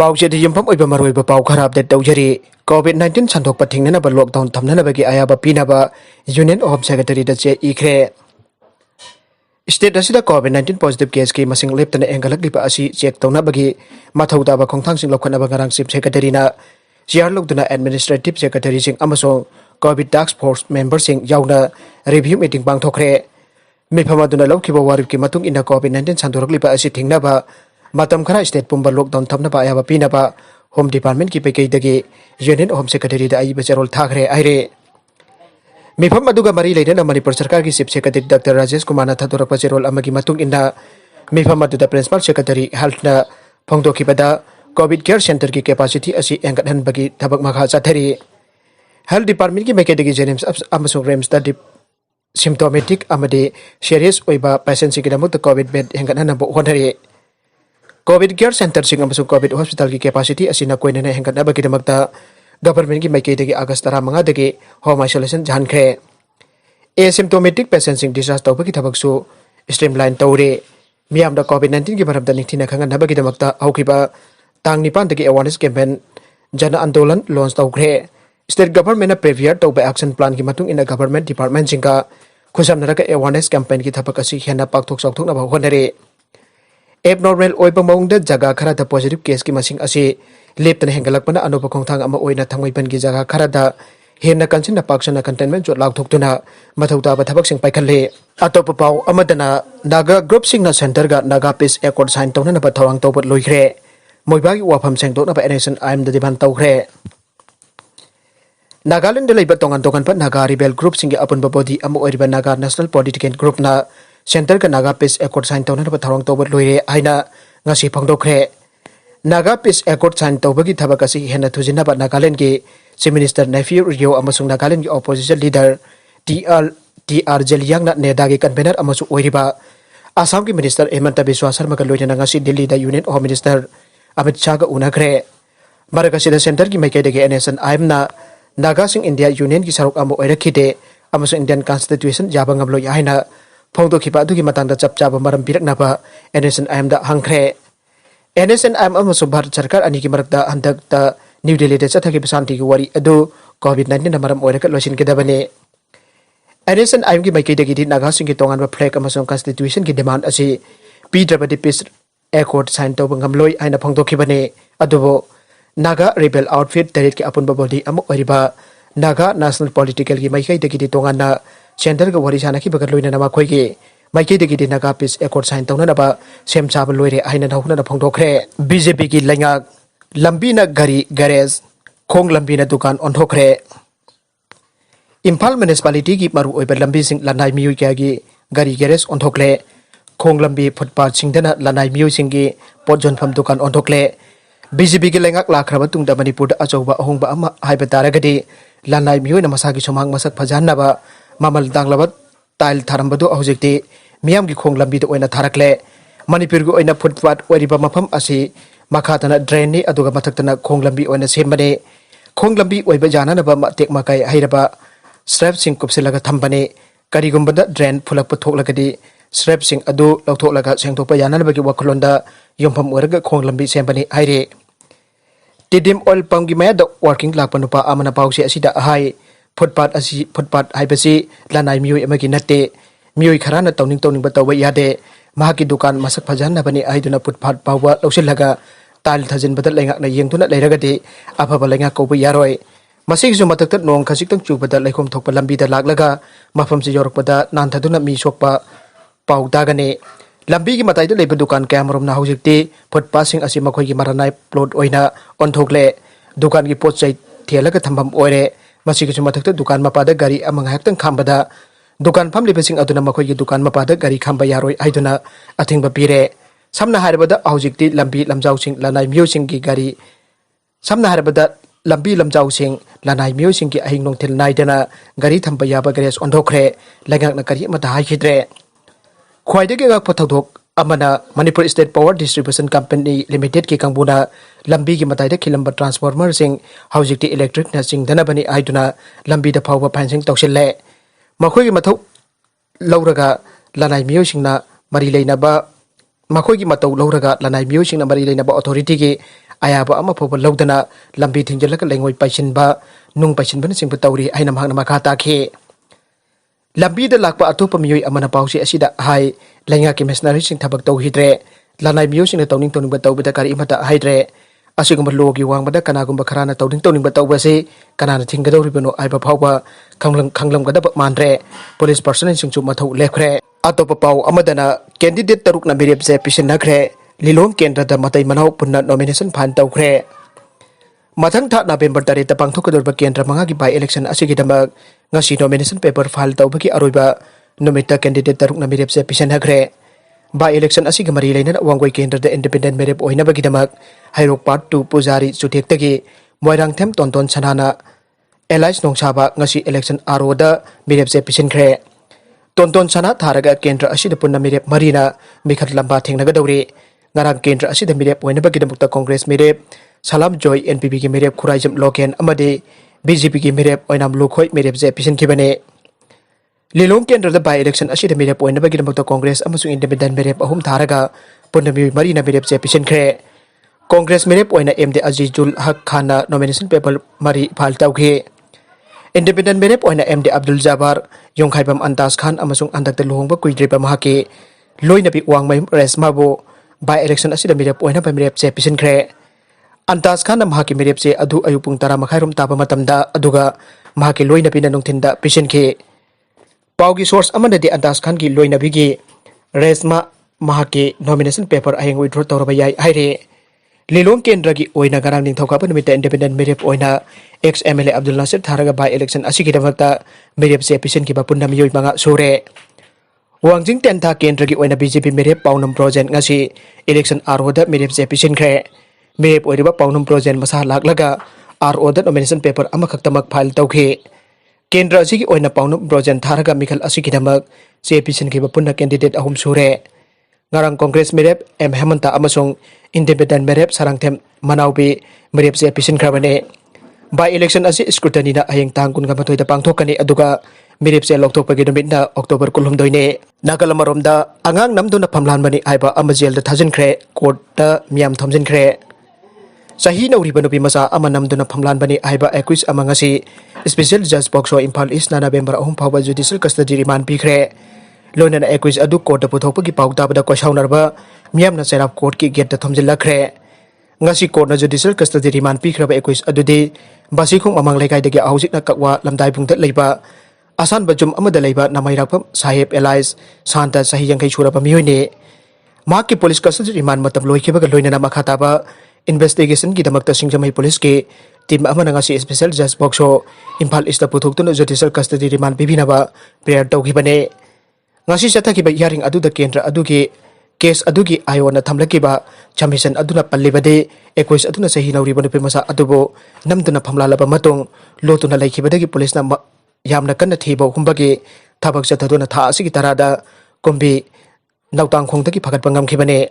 Pauche di yumpam oiba maroi ba pau kharap de tawjari COVID-19 sandok pathing na ba lockdown thamna na ba gi ayaba pina ba Union of Secretary da che Ekhre State asida COVID-19 positive case ki masing lep tana engalak lipa asi check tawna bagi mathau da ba khongthang sing lokhana ba garang sip secretary na siar lokduna administrative secretary sing amasong COVID task force member sing yauna review meeting bang Toukhre mifama duna lokhiba warib ki matung ina COVID-19 sandorok lipa asi thingna ba matam khara state pumba lockdown thamna ba ayaba pina ba home department ki pekei dagi union home secretary da ai becherol Thakre aire mifam aduga mari leidena Manipur sarkar ki chief secretary Dr. Rajesh Kumar na thadora becherol amagi matung inna mifam aduda principal secretary health na phongdo kibada covid care center ki capacity asi engathan bagi thabak makha chathari health department ki mekei dagi jenems amasung rems da symptomatic amade serious oiba patient sikidamuk covid bed engathan bo honari COVID care center sing amasung COVID hospital ki capacity asina koina na hengkat na bagi damakta government ki maikei dagi August 15 dagi home isolation Thajinkhre asymptomatic patients sing discharge tawba ki thabak su streamline tawre Miyam da COVID-19 ki baram da ningthina khangan na bagi damakta haukiba tang 9 dagi awareness campaign jana andolan launch Toukhre state government na prepare tawba action plan ki matung ina government department singka khusam naraka awareness campaign ki thabak asi hena pakthok sakthok na ba honare abnormal oiba maungda jaga khara da positive case ki masing asi leptana hengalakpana anopa khongthang ama oina thangmaipan ki jaga khara da henna kansin paksana containment jot lakthoktuna mathauta ba thabak sing paikhalle atopa pau amadana naga group singna center ga naga peace accord sign tawna na ba Thourang tawbat Loikhre moibagi wafam sengdokna ba election aim da diban Toukhre Nagaland de leiba tongan pa naga rebel group singi apun ba body ama oiriba naga national political group na center ka naga peace accord sign tawna ba Thourang tawbat Loikhre aina ngasi phangdokhre naga peace accord sign tawbagi thabak asi hena thujina ba Nagaland ki chief minister nephew Rio amasung Nagaland ki opposition leader TR Jeliang na neda ki convener amasu oiriba Assam ki minister Hemanta Biswa Sharma ka loina ngasi Delhi da union home minister Amit Shah ga unakhre maragasi da center ki maikei dagi NSN aimna Naga sing India union ki saruk amo oirakhide amasung Indian constitution jaba ngamlo yaina phongdo khipa adugi matangda chapchaba maram pirakna ba NSN da hangkhre NSN amasung Bharat sarkar ani ki marakda handak ta New Delhi de chathagi santi ki wari adu COVID-19 na maram oiraka losin kedabane NSN ki maikei dagi di Naga sing ki tongan ba flag amasung constitution ki demand asi PWD peace accord sign tawba ngamloi aina phongdo khibane adubo Naga rebel outfit direct ki apun ba body amuk oriba Naga national political ki maikei dagi di tongan na center ga wari sana ki bagar loina na ma khoi ki maikei dagi di Naga peace accord sign tawna na ba sem chaba loire aina thawna na phongdokhre BJP ki lenga lambi na gari garage khong lambi na dukan onthokre Imphal municipality ki maru oiba lambi sing lanai miyu kya gi gari garage onthokle khong lambi footpath sing dana lanai miyu sing gi potjon pham dukan onthokle BJP ki lengak lakraba tungda Manipur da achauba hngba ama haiba taragadi lanai miyu na masagi somang masak phajanna ba mamal danglaba tile tharambadu hojikti Miyam ki khong lambi da oina tharakle Manipur gu oina footpath oiriba mafam asi makhatana drain ni aduga mathaktana khong lambi oina sembane khong lambi oiba jana na ba tek makai hairaba strap sing kupsilaga thambane karigumbada drain phulak puthokhlagadi strap sing adu lauthoklaga sengthokpa yana bagi wakhulonda yompham oraga khong lambi sembane haire tidim oil pump gi maya da working lakpa nupa amana pause asida hai footpath haibasi lanai mioi amagi natte mioi kharana tawning ba tawba yade mahaki dukan masak phajanna bani haiduna footpath pawba lausilaga tal thajin badal lengak na yengtuna leiragadi afaba lengak koba yaroi masig ju matak nong khasik tang chubada laikom thokpa lambi da laklaga mafam se yorokpada nanthaduna mi sokpa paudagane lambi gi matai da leiba dukan kamrom na hojikti footpath sing asi makhoi gi maranai plot oina onthokle dukan gi potchai thelaga thambam oire masig ju matak dukan mapada gari amang haktang khambada dukan pham libesing aduna makhoi gi dukan mapada gari khamba yaroi aiduna athingba pire samna haribada hojikti lambi lamjau sing lanai miu sing gi gari samna haribada lambi lamjau sing lanai miu sing gi ahing nong thil naidana gari thamba yaba gares onthokre lagak na kari mata haikidre khwaidagi gak pathodok amana Manipur State Power Distribution Company Limited ki kangbuna lambi gi matai da khilamba transformer sing hojikti electric na sing dana bani aiduna lambi da phawba phansing tawsille makhoi gi mathau lauraga lanai miu sing na mari leinaba makhoi gi matau lauraga lanai miu sing na mari leinaba authority gi ayaba ama phoba lodana lambi thingjalaka lengoi paisinba nung paisinbana singpa tawri aina mahangna makha takhe lambi da lakpa atopa miyoi amana pause asida hai lenga ki missionary sing thabak taw hidre lanai miyo sing tawning tawning tawbada kari imata haidre asigumba logi wangbada kanagumba kharana tawning tawning tawbase kanana thinggadawribano aiba phawba khanglam gadaba mandre police personnel sing chu mathau lekhre atopa pau amadana candidate taruk na mirep je pisinakre Lilong Kendra da Matei-Mano punna nomination fan Toukhre mathang tha November tari ta pangthokadorba Kendra manga gi by election asigi damak ngasi nomination paper file tawbaki aroiba nomita candidate taruk na mirep je pisinakre by election asigi mari leina wangoi Kendra da independent mirep oina bagi damak hairok part 2 pujari chuthek tagi moirang them tonton sanana elias nongsaba ngasi election aro da mirep je pisinkhre tonton sana tharaga Kendra asida punna mirep marina mikhat lamba thengnagadawri ngarang Kendra asida mirep oina bagi damukta Congress mirep Salam Joy NPP ki mirep khuraijam loken amade BJP ki mirep oinam lukhoi mirep je pisinkhibane Lilong Kendra da by election asida mirep oina bagi damukta Congress amasung independent mirep ahum tharaga punna marina mirep je pisinkhre Congress mirep oina MD Azizul Haq Khana nomination paper mari phal tawkhe independent mirep oina MD Abdul Jabbar Yongkhaibam Antas Khan amasung andakta luhongba kuidriba mahake loinabi wangmai resmabo by election asida mirep oina ba mirep je pisinkhre Antas Khan mahaki mirep je adu ayupung tara makhairum taba matamda aduga mahaki loinabi na nungthinda pisinke paugi source amanadi Antas Khan gi loinabi gi resma mahaki nomination paper aheng withdraw tawraba yai haire Lilong Kendra gi oina garang ning thokapa numita independent mirep oina ex MLA Abdul Nasir tharaga by election asigi damakta mirep je pisinki ba punna miyoi manga sure Wangjing tentha Kendra gi oina BJP mirep paunam project ngasi election aroda mirep je pisinkhre mirep oiriba paunam project masa laklaga aroda nomination paper amakhaktamak file tawkhe Kendra asigi oina paunam project tharaga mikhal asigi damak je pisinki ba punna candidate ahum sure ngarang Congress mirep M Hemanta amasung independent mirep sarangthem manaubi mirep je pisinkhravane by election asi scrutiny na aheng tangkun ga mathoi da pangthokani aduga mirep je lokthokpagi numit October 12 ne Nagalamarom Angang Namduna Famlanbani haiba amajel da Thajinkhre court da Miyam Thomgjinkhre sahi nauriba nupi masa ama Namduna Famlanbani haiba accused amangasi special judge boxo Imphal East na November 3 phawba judicial custody remand pikre loinana accused adu court da puthokpagi pawtabada kwasaunarba Miyam na serap court ki gate da thomjilakre ngasi court na judicial custody remand pikraba accused adudi basikhong mamang lekai dagi ahujik na kakwa lamdai bungta leiba asan bajum amada leiba namairakpam sahib elias santa sahi yangkai suraba miyoine mahaki police custody remand matam loikhebaga loinana makhataba investigation gi damakta singjamai police ke team amana ngasi special judge boxo Imphal East puthoktuna judicial custody remand bibinaba prayer tawkhibane ngasi chathakiba hearing aduda Kendra adugi case adugi ayona thamlakiba chamison aduna pallibade 21 aduna sahi nauriba nupi masa adubo namduna phamlalaba matung lotuna laikhibadagi police na yamna kanna thibo humbagi thabak chathaduna tha asigi tarada kombi nautang khongdagi phagatpa ngamkhibane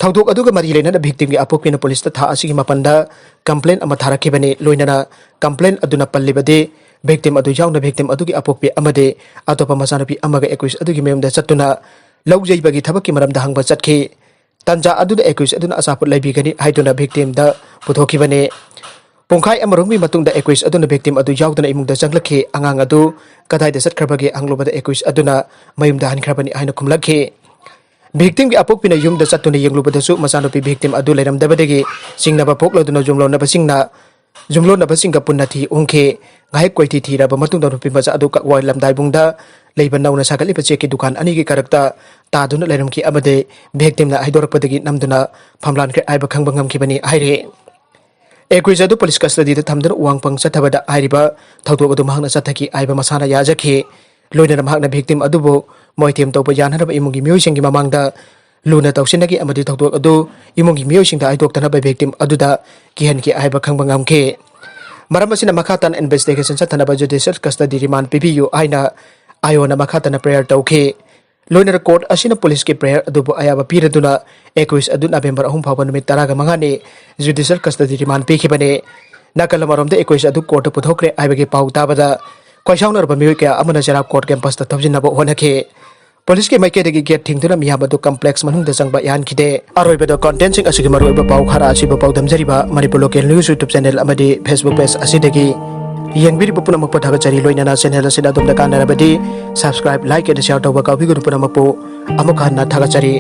thawdok aduga mari leina da victim gi apokpina police ta tha asigi mapanda complaint ama tharakibane loinana complaint aduna pallibade victim adu yauna victim adugi apokpi amade atopa Machanupi amaga 21 adugi memda chatuna Yeibagi thabaki maramda hangba chatki tanja aduda 21 aduna achapot Leibige haiduna victim da puthokhibane Pongkai amarungmi matungda 21 aduna victim adu yaudana imungda janglakhe angang adu kadai da satkharbagi anglobada 21 aduna mayumda hankhrabani aina kumlakhe victim gi apokpina yumda chatuna yenglubada su Machanupi victim adu leiramdabadagi singnaba pokladuna jumlonaba singga punnati ongkhe ngai koiti thiraba matungda rupi macha adu kakwai lamdai bungda leiba nauna sakalipa cheki dukan ani gi karakta taduna leiramki amade victim na haidorakpadagi namduna Famlanbikhre aiba khangba ngamkhibani haire Ekhre adu police custody da thamdana wangpang chathabada hairiba thawdok adu mahakna chathaki aiba masana yajakhe loinana mahakna victim adubo moitem tawpa yanharaba imungi miyoi mamangda luna tawsinagi amadi thawdok adu imungi miyoi singda aidoktanaba victim aduda kihanki aiba khangba ngamkhe maram asina makhatan investigation chathanaba judicial custody remand PPU aina ayona makhatan prayer tawkhe loiner court asina police ke prayer adubo ayaba piraduna 21 adu November 3 phawba numit 15 ni judicial custody remand pikhibane nakalamarom da 21 adu court Puthokkhre aibage pau tabada kwaisaunar ba mioi kya amana serap court campus ta thomjinaba honakhe police के माइकेदगी gate थिंगदुना मियाम अदु complex मनुंगदा चंगबा यानखिदे अरोइबदा content सिंग असिगि मरुइबा पाउ खरा असिबा पाउदमजरिबा Manipur local news YouTube channel अमदि Facebook page असिदगी यंगबिरि पुनमक पथागचरी लोइनाना चैनल असिदा दुमदा कानरबदि सब्सक्राइब लाइक एंड शेयर तौबा काउबिगुनु पुनमकपु अमुक हन्ना थागचरी।